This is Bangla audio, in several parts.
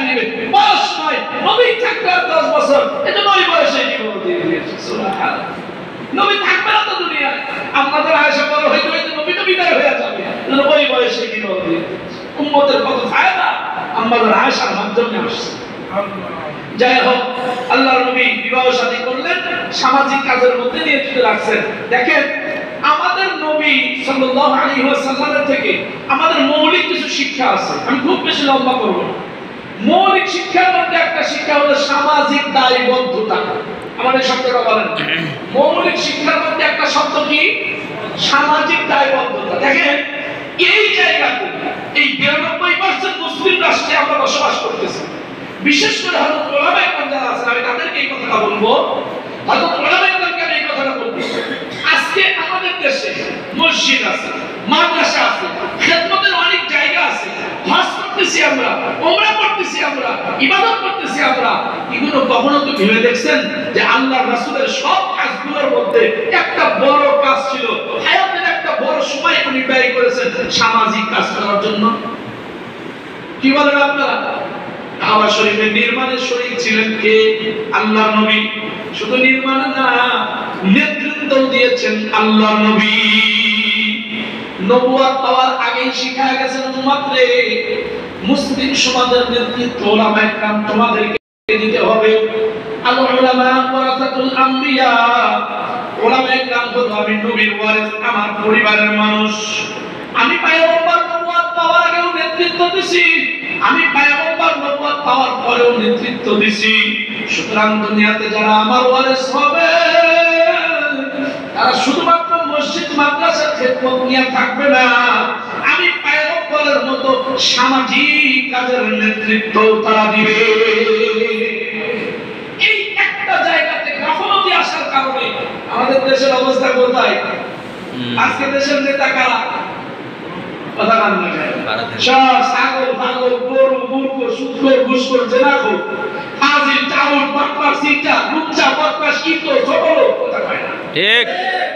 দিবে। বয়স নয়, নবী থাকবে 10 বছর, এজন্য ওই বয়সে জীবন দিয়ে দিয়েছে। সুবহানাল্লাহ। নবী থাকবে না তো দুনিয়ায়, আমাদের আয়েশা বড় হইতে হইতে নবী তো বিদায় হয়ে যাবে, এজন্য ওই বয়সে জীবন দিয়ে দিয়েছে। উম্মতের কত ফায়দা আমাদের আয়েশার মাধ্যমে আসছে। যাই হোক, আল্লাহর নবী বিবাহ শাদী করলেন, সামাজিক কাজের মধ্যে নিয়োজিত রাখছেন। দেখেন, আমাদের নবী সাল্লাল্লাহু আলাইহি ওয়াসাল্লামের থেকে আমাদের মৌলিক কিছু শিক্ষা আছে। আমি খুব বেশি লম্বা করব না। মৌলিক শিক্ষার মধ্যে একটা শিক্ষা হলো সামাজিক দায়বদ্ধতা। আমাদের শব্দটা বলেন, মৌলিক শিক্ষার মধ্যে একটা শব্দ কি? সামাজিক দায়বদ্ধতা। দেখেন, এই জায়গাতে এই 92% মুসলিম রাষ্ট্রে আমরা বসবাস করতেছি। বিশেষ করে হযরত ওলামায়ে কেরাম যারা আছেন, আমি তাদেরকে এই কথাটা বলবো, হযরত ওলামায়ে কেরামকে আমি এই কথাটা বলবো। আজকে আমাদের দেশে মসজিদ আছে, মাদ্রাসা আছে, খেদমতের অনেক জায়গা আছে, হজ করতেছি আমরা, উমরা করতেছি আমরা, ইবাদত করতেছি আমরা। এগুলো কখনো তো ভেবে দেখছেন যে আল্লাহর রাসূলের সব কাজগুলোর মধ্যে একটা বড় কাজ ছিল, হায়াতের একটা বড় সময় উনি ব্যয় করেছেন সামাজিক কাজ করার জন্য? কি বলেন আপনারা? কাবা শরীফের নির্মাণের শরীক ছিলেন কে? আল্লাহর নবী। শুধু নির্মাণ না, নেতৃত্ব দিয়েছেন আল্লাহর নবী। নবুয়ত পাওয়ার আগেই শিখায়া গেছেন উম্মতরে, মুসলিম সমাজের নেতৃত্ব ওলামায়ে কেরাম তোমাদেরকে দিতে হবে। আল উলামা ওয়ারাসাতুল আম্বিয়া, ওলামায়ে কেরাম হলো আমি নবীর ওয়ারিস, আমার পরিবারের মানুষ। আমি পয়গম্বর নবুয়ত পাওয়ার আগেও নেতৃত্ব দিছি, আমি পয়গম্বর নবুয়ত পাওয়ার পরেও নেতৃত্ব দিছি। সুতরাং দুনিয়াতে যারা আমার ওয়ারিস হবে, তারা শুধুমাত্র মসজিদ মাদ্রাসার খেদমত নিয়ে থাকবে না, আমি পয়গম্বরের মতো সামাজিক কাজের নেতৃত্ব তারা দিবে। এই একটা জায়গাতে গাফলতি আসার কারণে আমাদের দেশের অবস্থা কোথায়? আজকে দেশের নেতা কারা? কথা কান না যায়, সব ছাগল পাগল, গরু মূর্খ, সুদখোর, ঘুষখোর, জেনাখোর, হাজির টাউন, বাটপার, সিটা, লুচ্চা, বদমাশ, ইতো, ছোট লোক। কথা কয় না ঠিক?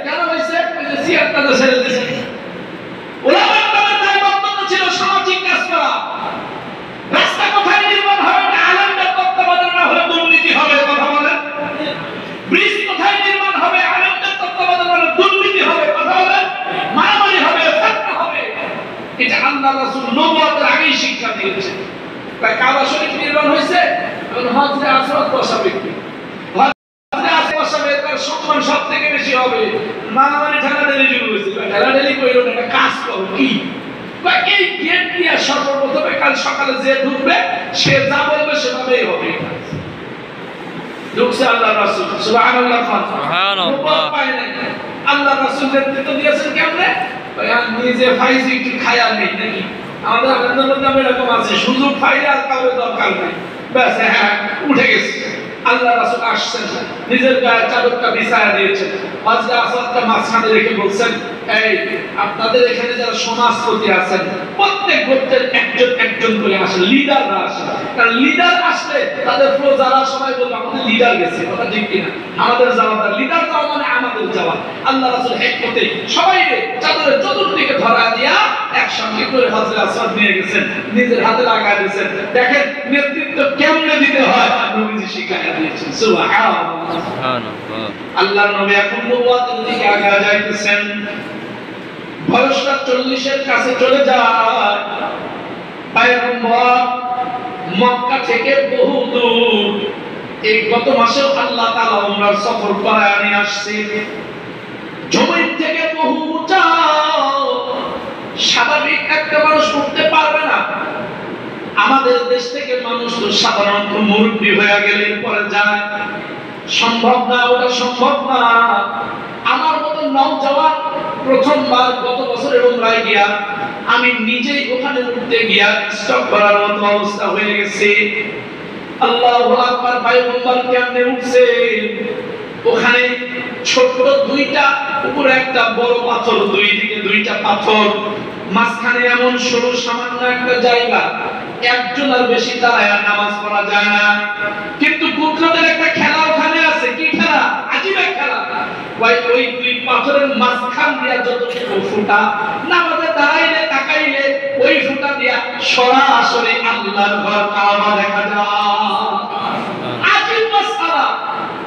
কেন হইছে? ওই যে সিয়ারটা ছেড়ে দিয়েছে। ওলামায়ে কেরামের দায়বদ্ধতা ছিল সামাজিক কাজ করা। রাস্তা কোথায় নির্মাণ হবে? আলেমদের তত্ত্বাবধানে না হলে দুর্নীতি হবে। কথা বলেন। ব্রিজ কোথায় নির্মাণ হবে? আলেমদের তত্ত্বাবধানে হলে দুর্নীতি হবে। কথা বলেন। মারামারি হবে, ফিতনা হবে। এটা আল্লাহ রাসূল নবুয়তের আগেই শিক্ষা দিয়েছেন। তাই কাবা শরীফ নির্মাণ হয়েছে, এখন হজরে আসওয়াদ বসাবে কি? হজরে আসওয়াদ বসাবে, তার সম্মান সবথেকে বেশি হবে। মারামারি ঠেলাঠেলি শুরু হয়েছে, ঠেলাঠেলি কইরো না, একটা কাজ করো। কি? এই গেট দিয়ে সর্বপ্রথমে কাল সকালে যে ঢুকবে, সে যা বলবে সেভাবেই হবে। ঢুকছে আল্লাহ রাসূল, সুবহানাল্লাহ, সুবহানাল্লাহ। আল্লাহ রাসূল নেতৃত্ব দিয়েছেন কেমনে? নিজে ফাইজি একটু খায়া নেই নাকি? আমাদের আনন্দের মধ্যে এরকম আছে, সুযোগ পাইলে আর কাউকে দরকার নেই, ব্যাস হ্যাঁ উঠে গেছে। আল্লাহ রাসূল আসছেন, নিজের গায়ে চাদরটা বিছায়া দিয়েছেন, হজরে আসওয়াদটা মাঝখানে রেখে বলছেন, এই আপনাদের এখানে যারা সমাজপতি আছেন, প্রত্যেক গোত্রের একজন একজন করে আসেন, লিডাররা আসেন। কারণ লিডার আসলে তাদের প্রজারা সবাই বলবে আমাদের লিডার গেছে। কথা ঠিক কিনা? আমাদের যাওয়া, লিডার যাওয়া মানে আমাদের যাওয়া। আল্লাহ রাসূল হিকমতে সবাইকে চাদরের চতুর্দিকে ধরা দিয়া একসঙ্গে করে হজরে আসওয়াদ নিয়ে গেছেন, নিজের হাতে লাগায় দিয়েছেন। দেখেন নেতৃত্ব কেমনে দিতে হয় নবীজি শিখায়া দিয়েছেন। সুবহানাল্লাহ, সুবহানাল্লাহ। আল্লাহর নবী এখন নবুয়তের দিকে আগায় যাইতেছেন। বয়সটা 40-এর কাছে চলে যায়। পয়গম্বর মক্কা থেকে বহু দূর, এই গত মাসেও আল্লাহ তাআলা উমরার সফর করায় নিয়ে আসছে। জমিন থেকে বহু উঁচা, স্বাভাবিক একটা মানুষ উঠতে পারবে না। আমাদের দেশ থেকে মানুষ তো সাধারণত মুরব্বী হয়ে গেলে পরে যায়, সম্ভব না, ওটা সম্ভব না। আমার মতো নওজওয়ান প্রথমবার গত বছরের উমরায় গিয়া আমি নিজেই ওখানে উঠতে গিয়া স্টপ করার মতো অবস্থা হয়ে গেছে। আল্লাহু আকবার। পয়গম্বর কেমনে উঠছে? ওখানে ছোট দুইটা, উপরে একটা বড় পাথর, দুই দিকে দুইটা পাথর, মাঝখানে এমন সরু সামান্য একটা জায়গা, একজন আর বেশি দাঁড়ায় নামাজ পড়া যায় না। কিন্তু পুত্রদের একটা খেলা ওখানে আছে। কি খেলা? আজীব এক খেলা। ওই দুই পাথরের মাঝখান দিয়া যতটুকু ফুটা, নামাজে দাঁড়াইলে তাকাইলে ওই ফুটা দিয়া সরাসরি আল্লাহর ঘর কাবা দেখা যায়। আজিব মাসআলা,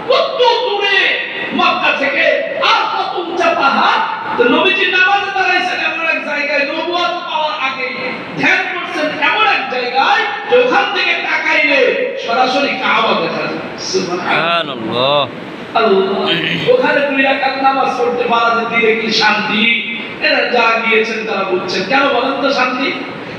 কত দূরে মক্কা থেকে আর কত উঁচা পাহাড়। তো নবীজি নামাজে দাঁড়াইছেন এমন এক জায়গায়, নবুয়ত পাওয়ার আগে ধ্যান করছেন এমন এক জায়গায় যে ওখান থেকে তাকাইলে সরাসরি কাবা দেখা যায়। সুবহানাল্লাহ, আল্লাহ। ওখানে 2 রাকাত নামাজ পড়তে পারা যে দিলে কি শান্তি, এরা যা গিয়েছেন তারা বুঝছেন। কেন বলেন তো শান্তি?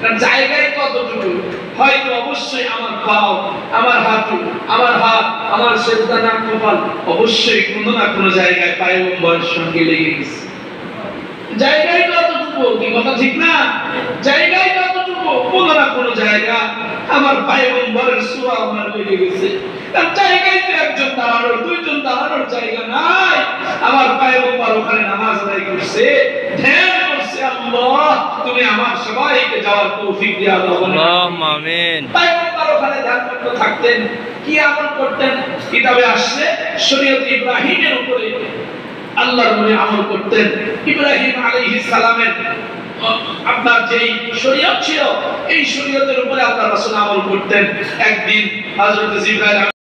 কারণ জায়গায় কতটুকু, হয়তো অবশ্যই আমার পাও, আমার হাঁটু, আমার হাত, আমার সেজদা, নাক, কপাল অবশ্যই কোনো না কোনো জায়গায় পয়গম্বরের সঙ্গে লেগে গেছে। জায়গায় কতটুকু, কি কথা ঠিক না? জায়গায় কতটুকু, কোনো না কোনো জায়গা আমার পয়গম্বরের ছোঁয়া আমার লেগে গেছে। তার জায়গায় তো একজন দাঁড়ানোর, 2 জন দাঁড়ানোর জায়গা নাই। আমার পয়গম্বর ওখানে নামাজ আদায় করছে, ধ্যান করছে। আল্লাহ, তুমি আমার সবাইকে যাওয়ার তৌফিক দিয়া দাও, আল্লাহুম্মা আমিন। পয়গম্বর ওখানে ধ্যান করতে থাকতেন, কি আমল করতেন? কিতাবে আসছে শরীয়ত ইব্রাহিমের উপরে আল্লাহর নবী আমল করতেন। ইব্রাহিম আলাইহিস সালামের আপনার যেই শরীয়ত ছিল, এই শরীয়তের উপরে আল্লাহর রাসূল আমল করতেন। একদিন হযরত জিবরাইল